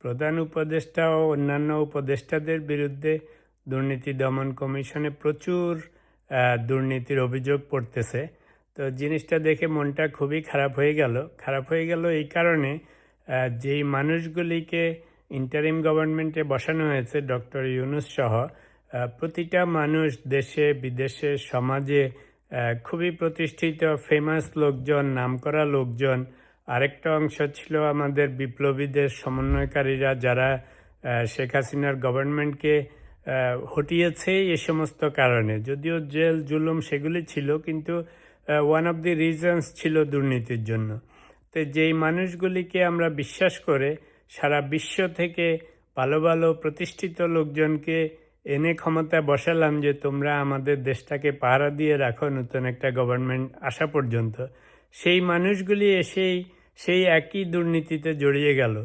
প্রধান উপদেষ্টা ও অন্যান্য উপদেষ্টাদের বিরুদ্ধে দুর্নীতি দমন কমিশনে প্রচুর দুর্নীতির অভিযোগ পড়তেছে। তো জিনিসটা দেখে মনটা খুবই খারাপ হয়ে গেল এই কারণে যেই মানুষগুলিকে ইন্টারিম গভর্নমেন্টে বসানো হয়েছে ডক্টর ইউনূস সহ প্রতিটা মানুষ দেশে বিদেশে সমাজে খুবই প্রতিষ্ঠিত ফেমাস লোকজন, নামকরা লোকজন। আরেকটা অংশ ছিল আমাদের বিপ্লবীদের সমন্বয়কারীরা, যারা শেখ হাসিনার গভর্নমেন্টকে হটিয়েছে এ সমস্ত কারণে। যদিও জেল জুলুম সেগুলি ছিল, কিন্তু ওয়ান অফ দি রিজনস ছিল দুর্নীতির জন্য। তো যেই মানুষগুলিকে আমরা বিশ্বাস করে সারা বিশ্ব থেকে ভালো ভালো প্রতিষ্ঠিত লোকজনকে এনে ক্ষমতায় বসালাম যে তোমরা আমাদের দেশটাকে পাহারা দিয়ে রাখো নতুন একটা গভর্নমেন্ট আসা পর্যন্ত, সেই মানুষগুলি এসেই সেই একই দুর্নীতিতে জড়িয়ে গেল।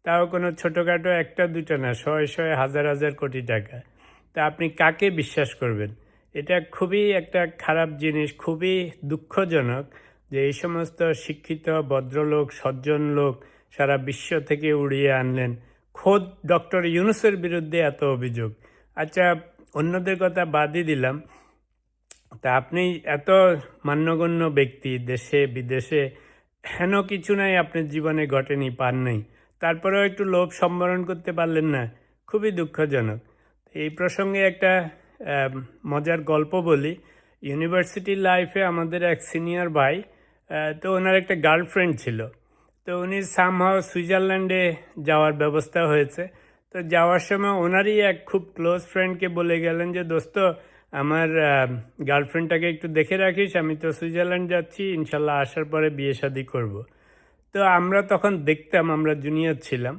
তাও কোনো ছোটোখাটো একটা দুটো না, শয়ে শয়ে হাজার হাজার কোটি টাকা। তা আপনি কাকে বিশ্বাস করবেন? এটা খুবই একটা খারাপ জিনিস, খুবই দুঃখজনক যে এই সমস্ত শিক্ষিত ভদ্রলোক সজ্জন লোক সারা বিশ্ব থেকে উড়িয়ে আনলেন। খোদ ডক্টর ইউনূসের বিরুদ্ধে এত অভিযোগ। আচ্ছা, অন্যদের কথা বাদই দিলাম, তা আপনি এত মান্যগণ্য ব্যক্তি, দেশে বিদেশে হেন কিছু নাই আপনার জীবনে ঘটেনি, পান নাই, তারপরেও একটু লোভ সম্বরণ করতে পারলেন না, খুবই দুঃখজনক। এই প্রসঙ্গে একটা মজার গল্প বলি। ইউনিভার্সিটি লাইফে আমাদের এক সিনিয়র ভাই, তো ওনার একটা গার্লফ্রেন্ড ছিল। তো উনি সামহাও সুইজারল্যান্ডে যাওয়ার ব্যবস্থা হয়েছে। তো যাওয়ার সময় ওনারই এক খুব ক্লোজ ফ্রেন্ডকে বলে গেলেন যে দোস্ত, আমার গার্লফ্রেন্ডটাকে একটু দেখে রাখিস, আমি তো সুইজারল্যান্ড যাচ্ছি, ইনশাল্লাহ আসার পরে বিয়ে শাদী করব। তো আমরা তখন দেখতাম, আমরা জুনিয়র ছিলাম।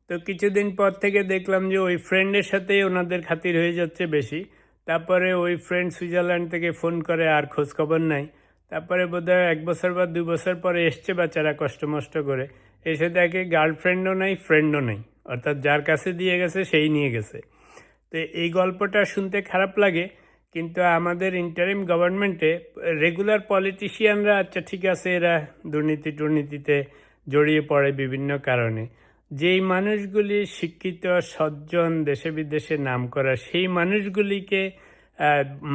তো কিছুদিন পর থেকে দেখলাম যে ওই ফ্রেন্ডের সাথেই ওনাদের খাতির হয়ে যাচ্ছে বেশি। তারপরে ওই ফ্রেন্ড সুইজারল্যান্ড থেকে ফোন করে, আর খোঁজ খবর নাই। তারপরে বোধহয় 1 বছর বা 2 বছর পরে এসছে বেচারা কষ্ট মষ্ট করে, এসে দেখে গার্লফ্রেন্ডও নাই, ফ্রেন্ডও নেই, অর্থাৎ যার কাছে দিয়ে গেছে সেই নিয়ে গেছে। তো এই গল্পটা শুনতে খারাপ লাগে, কিন্তু আমাদের ইন্টারিম গভর্নমেন্টে রেগুলার পলিটিশিয়ানরা আচ্ছা ঠিক আছে, এরা দুর্নীতিতে জড়িয়ে পড়ে বিভিন্ন কারণে। যেই মানুষগুলি শিক্ষিত সজ্জন, দেশে বিদেশে নাম করা, সেই মানুষগুলিকে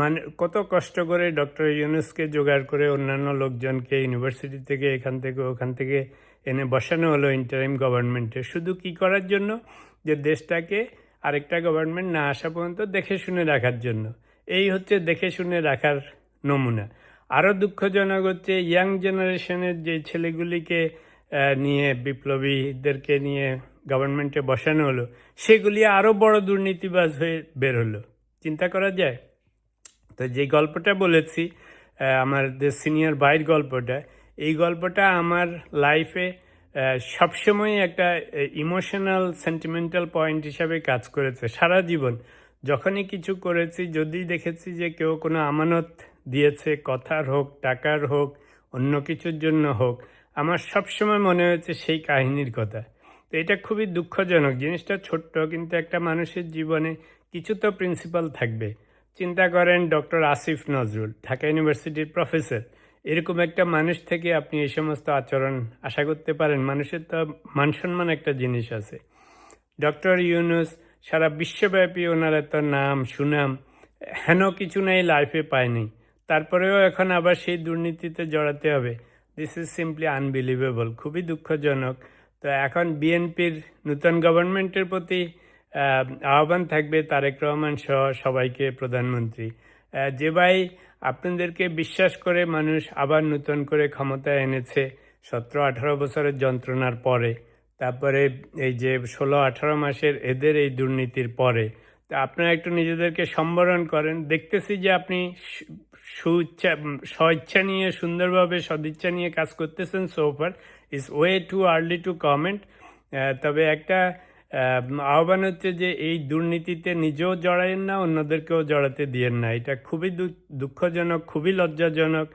মানে কত কষ্ট করে ডক্টর ইউনূসকে জোগাড় করে অন্যান্য লোকজনকে ইউনিভার্সিটি থেকে এখান থেকে ওখান থেকে এনে বসানো হলো ইন্টারিম গভর্নমেন্টে, শুধু কি করার জন্য? যে দেশটাকে আরেকটা গভর্নমেন্ট না আসা পর্যন্ত দেখে শুনে রাখার জন্য। এই হচ্ছে দেখে শুনে রাখার নমুনা। আরও দুঃখজনক হচ্ছে ইয়াং জেনারেশনের যে ছেলেগুলিকে নিয়ে, বিপ্লবীদেরকে নিয়ে গভর্নমেন্টে বসানো হলো, সেগুলি আরও বড় দুর্নীতিবাজ হয়ে বের হলো। চিন্তা করা যায়? তো যে গল্পটা বলেছি, আমাদের সিনিয়র ভাইয়ের গল্পটা, এই গল্পটা আমার লাইফে সবসময় একটা ইমোশনাল সেন্টিমেন্টাল পয়েন্ট হিসাবে কাজ করেছে সারা জীবন। যখনই কিছু করেছি, যদি দেখেছি যে কেউ কোনো আমানত দিয়েছে, কথার হোক, টাকার হোক, অন্য কিছুর জন্য হোক, আমার সবসময় মনে হয়েছে সেই কাহিনীর কথা। তো এটা খুবই দুঃখজনক। জিনিসটা ছোট্ট, কিন্তু একটা মানুষের জীবনে কিছু তো প্রিন্সিপাল থাকবে। চিন্তা করেন, ডক্টর আসিফ নজরুল, ঢাকা ইউনিভার্সিটির প্রফেসর, এরকম একটা মানুষ থেকে আপনি এই সমস্ত আচরণ আশা করতে পারেন? মানুষের তো মান সম্মান একটা জিনিস আছে। ডক্টর ইউনূস, সারা বিশ্বব্যাপী ওনার এত নাম সুনাম, হেন কিছু নাই লাইফে পায়নি, তারপরেও এখন আবার সেই দুর্নীতিতে জড়াতে হবে। দিস ইজ সিম্পলি আনবিলিভেবল, খুবই দুঃখজনক। তো এখন বিএনপির নতুন গভর্নমেন্টের প্রতি আহ্বান থাকবে তারেক রহমান সহ সবাইকে, প্রধানমন্ত্রী, যে ভাই আপনাদেরকে বিশ্বাস করে মানুষ আবার নতুন করে ক্ষমতায় এনেছে 17-18 বছরের যন্ত্রণার পরে, তারপরে এই যে 16-18 মাসের এদের এই দুর্নীতির পরে, তা আপনারা একটু নিজেদেরকে সম্বরণ করেন। দেখতেছি যে আপনি স্বইচ্ছা নিয়ে, সুন্দরভাবে সদিচ্ছা নিয়ে কাজ করতেছেন। সোফার is way too early two comment. তবে একটা আহ্বান হচ্ছে যে এই দুর্নীতিতে নিজেও জড়ায়েন না, অন্যদেরকেও জড়াতে দিয়েন না। এটা খুবই দুঃখজনক, খুবই লজ্জাজনক।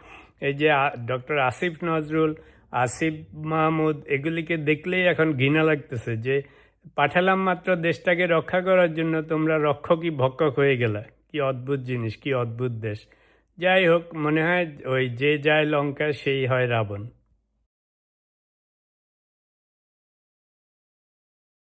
এই যে ডক্টর আসিফ নজরুল, আসিফ মাহমুদ, এগুলিকে দেখলেই এখন ঘৃণা লাগতেছে যে পাঠালাম মাত্র দেশটাকে রক্ষা করার জন্য, তোমরা রক্ষকই ভক্ষক হয়ে গেলা। কি অদ্ভুত জিনিস, কি অদ্ভুত দেশ। যাই হোক, মনে হয় ওই যে যায় লঙ্কা সেই হয় রাবণ।